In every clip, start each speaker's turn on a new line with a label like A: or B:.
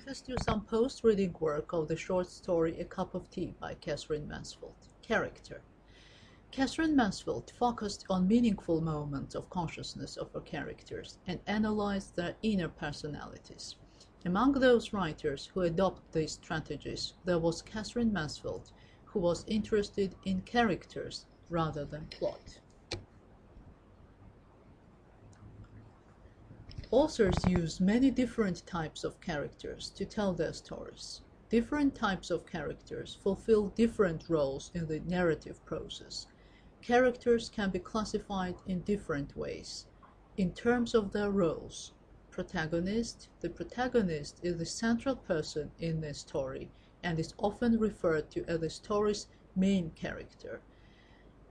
A: Let's do some post-reading work of the short story A Cup of Tea by Katherine Mansfield. Character. Katherine Mansfield focused on meaningful moments of consciousness of her characters and analyzed their inner personalities. Among those writers who adopted these strategies, there was Katherine Mansfield, who was interested in characters rather than plot. Authors use many different types of characters to tell their stories. Different types of characters fulfill different roles in the narrative process. Characters can be classified in different ways. In terms of their roles, protagonist. The protagonist is the central person in the story and is often referred to as the story's main character.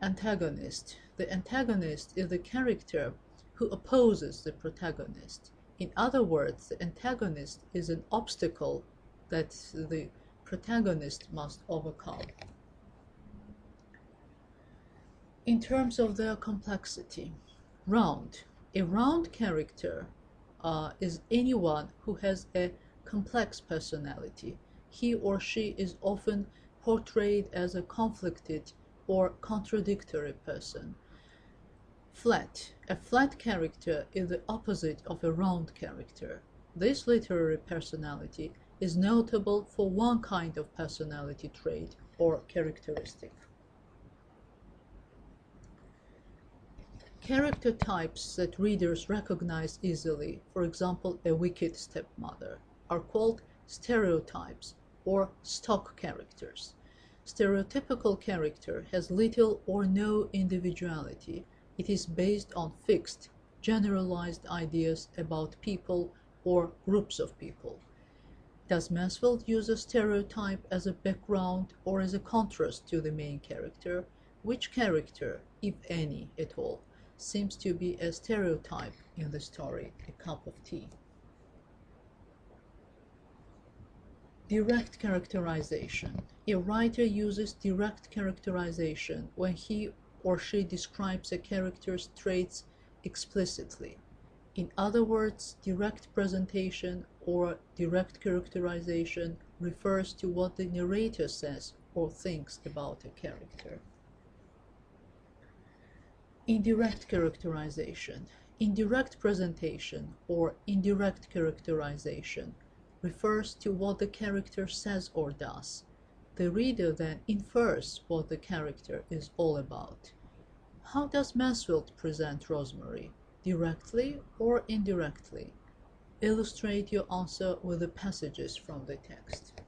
A: Antagonist. The antagonist is the character who opposes the protagonist. In other words, the antagonist is an obstacle that the protagonist must overcome. In terms of their complexity, round. A round character is anyone who has a complex personality. He or she is often portrayed as a conflicted or contradictory person. Flat. A flat character is the opposite of a round character. This literary personality is notable for one kind of personality trait or characteristic. Character types that readers recognize easily, for example, a wicked stepmother, are called stereotypes or stock characters. Stereotypical character has little or no individuality. It is based on fixed, generalized ideas about people or groups of people. Does Mansfield use a stereotype as a background or as a contrast to the main character? Which character, if any at all, seems to be a stereotype in the story A Cup of Tea? Direct characterization. A writer uses direct characterization when he or she describes a character's traits explicitly. In other words, direct presentation or direct characterization refers to what the narrator says or thinks about a character. Indirect characterization. Indirect presentation or indirect characterization refers to what the character says or does. The reader then infers what the character is all about. How does Mansfield present Rosemary? Directly or indirectly? Illustrate your answer with the passages from the text.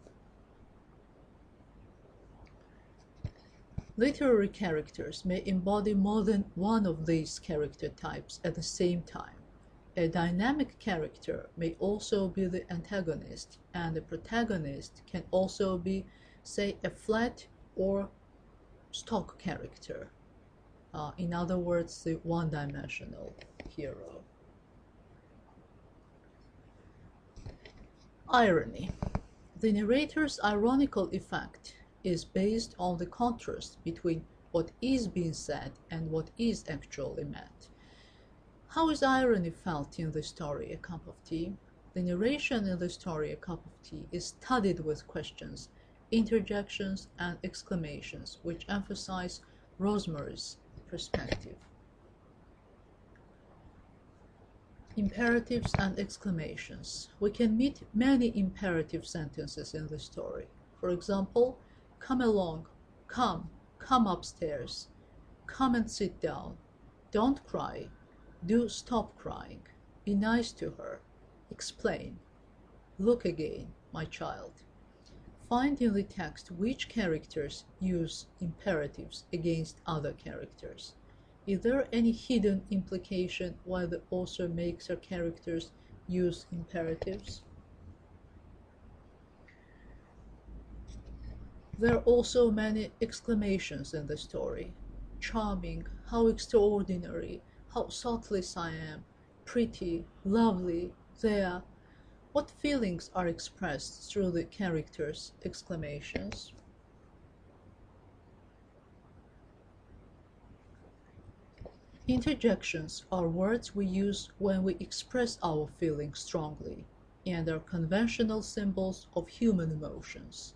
A: Literary characters may embody more than one of these character types at the same time. A dynamic character may also be the antagonist, and the protagonist can also be, say, a flat or stock character. In other words, the one-dimensional hero. Irony. The narrator's ironical effect is based on the contrast between what is being said and what is actually meant. How is irony felt in the story A Cup of Tea? The narration in the story A Cup of Tea is studied with questions, interjections, and exclamations, which emphasize Rosemary's perspective. Imperatives and exclamations. We can meet many imperative sentences in the story. For example, come along, come upstairs, come and sit down, don't cry, do stop crying, be nice to her, explain, look again, my child. Find in the text which characters use imperatives against other characters. Is there any hidden implication why the author makes her characters use imperatives? There are also many exclamations in the story. Charming, how extraordinary, how thoughtless I am, pretty, lovely, there. What feelings are expressed through the characters' exclamations? Interjections are words we use when we express our feelings strongly. and are conventional symbols of human emotions.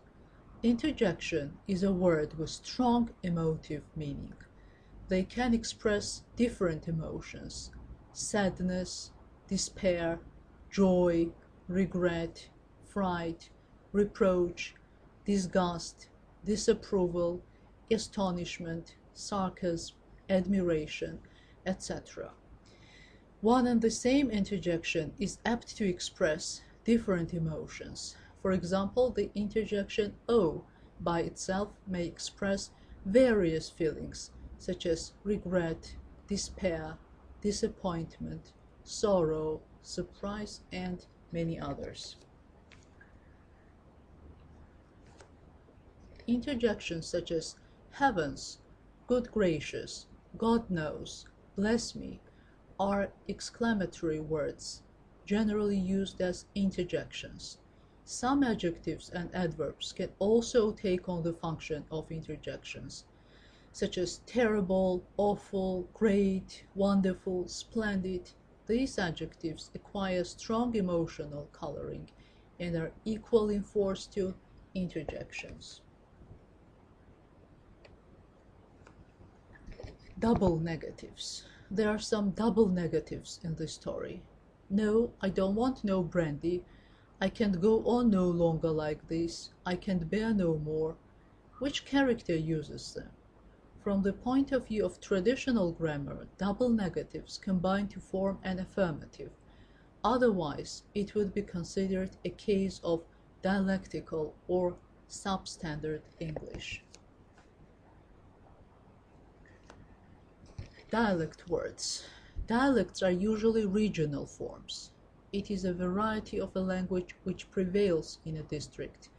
A: Interjection is a word with strong emotive meaning. They can express different emotions: sadness, despair, joy, regret, fright, reproach, disgust, disapproval, astonishment, sarcasm, admiration, etc. One and the same interjection is apt to express different emotions. For example, the interjection "oh" by itself may express various feelings, such as regret, despair, disappointment, sorrow, surprise, and many others. Interjections such as "heavens," "good gracious," "God knows," "bless me," are exclamatory words, generally used as interjections. Some adjectives and adverbs can also take on the function of interjections, such as terrible, awful, great, wonderful, splendid. These adjectives acquire strong emotional coloring and are equal in force to interjections. Double negatives. There are some double negatives in this story. "No, I don't want no brandy. I can't go on no longer like this. I can't bear no more." Which character uses them? From the point of view of traditional grammar, double negatives combine to form an affirmative. Otherwise, it would be considered a case of dialectical or substandard English. Dialect words. Dialects are usually regional forms. It is a variety of a language which prevails in a district,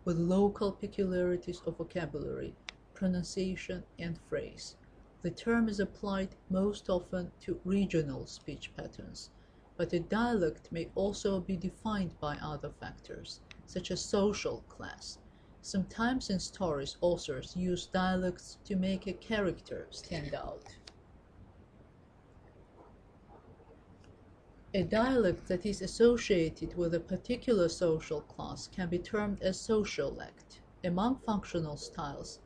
A: with local peculiarities of vocabulary, pronunciation, and phrase. The term is applied most often to regional speech patterns, but a dialect may also be defined by other factors, such as social class. Sometimes in stories, authors use dialects to make a character stand out. A dialect that is associated with a particular social class can be termed a sociolect. Among functional styles,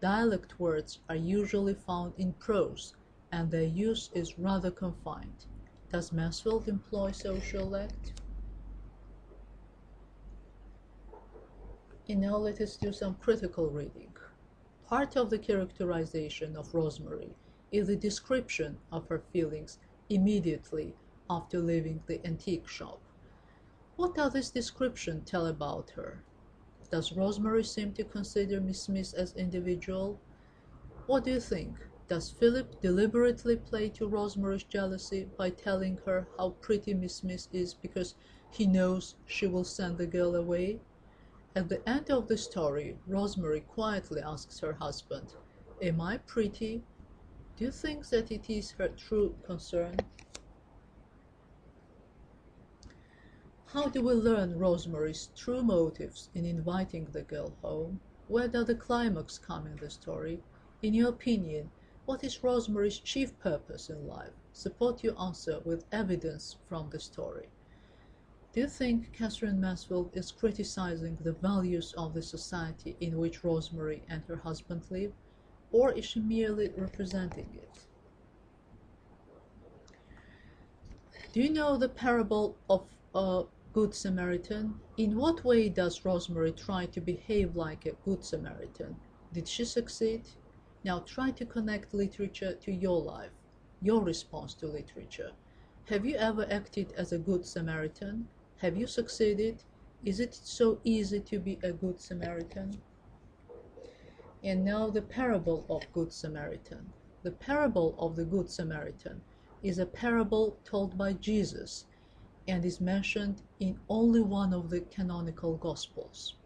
A: dialect words are usually found in prose, and their use is rather confined. Does Mansfield employ sociolect? And now let us do some critical reading. Part of the characterization of Rosemary is the description of her feelings immediately after leaving the antique shop. What does this description tell about her? Does Rosemary seem to consider Miss Smith as individual? What do you think? Does Philip deliberately play to Rosemary's jealousy by telling her how pretty Miss Smith is because he knows she will send the girl away? At the end of the story, Rosemary quietly asks her husband, "Am I pretty?" Do you think that it is her true concern? How do we learn Rosemary's true motives in inviting the girl home? Where does the climax come in the story? In your opinion, what is Rosemary's chief purpose in life? Support your answer with evidence from the story. Do you think Catherine Mansfield is criticizing the values of the society in which Rosemary and her husband live, or is she merely representing it? Do you know the parable of a Good Samaritan? In what way does Rosemary try to behave like a Good Samaritan? Did she succeed? Now try to connect literature to your life, your response to literature. Have you ever acted as a Good Samaritan? Have you succeeded? Is it so easy to be a Good Samaritan? And now the parable of Good Samaritan. The parable of the Good Samaritan is a parable told by Jesus and is mentioned in only one of the canonical Gospels.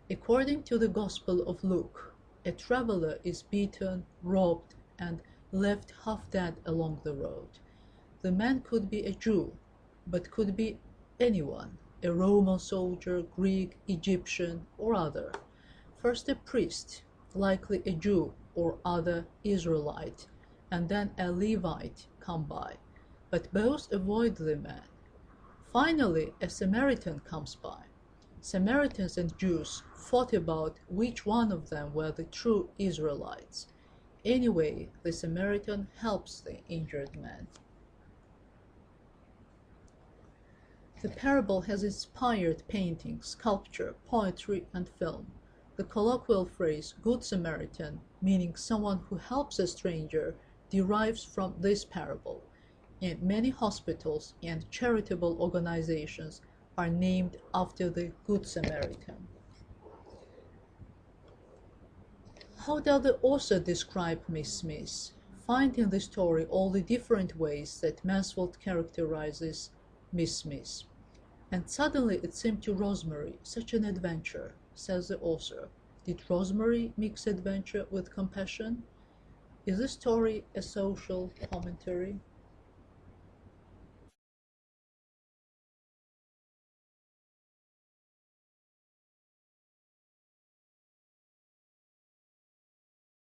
A: According to the Gospel of Luke, a traveler is beaten, robbed, and left half dead along the road. The man could be a Jew, but could be anyone, a Roman soldier, Greek, Egyptian, or other. First a priest, likely a Jew or other Israelite, and then a Levite come by, but both avoid the man. Finally, a Samaritan comes by. Samaritans and Jews fought about which one of them were the true Israelites. Anyway, the Samaritan helps the injured man. The parable has inspired painting, sculpture, poetry, and film. The colloquial phrase "Good Samaritan," meaning someone who helps a stranger, derives from this parable, and many hospitals and charitable organizations are named after the Good Samaritan. How does the author describe Miss Smith? Find in the story all the different ways that Mansfield characterizes Miss Smith. And suddenly it seemed to Rosemary such an adventure, says the author. Did Rosemary mix adventure with compassion? Is the story a social commentary?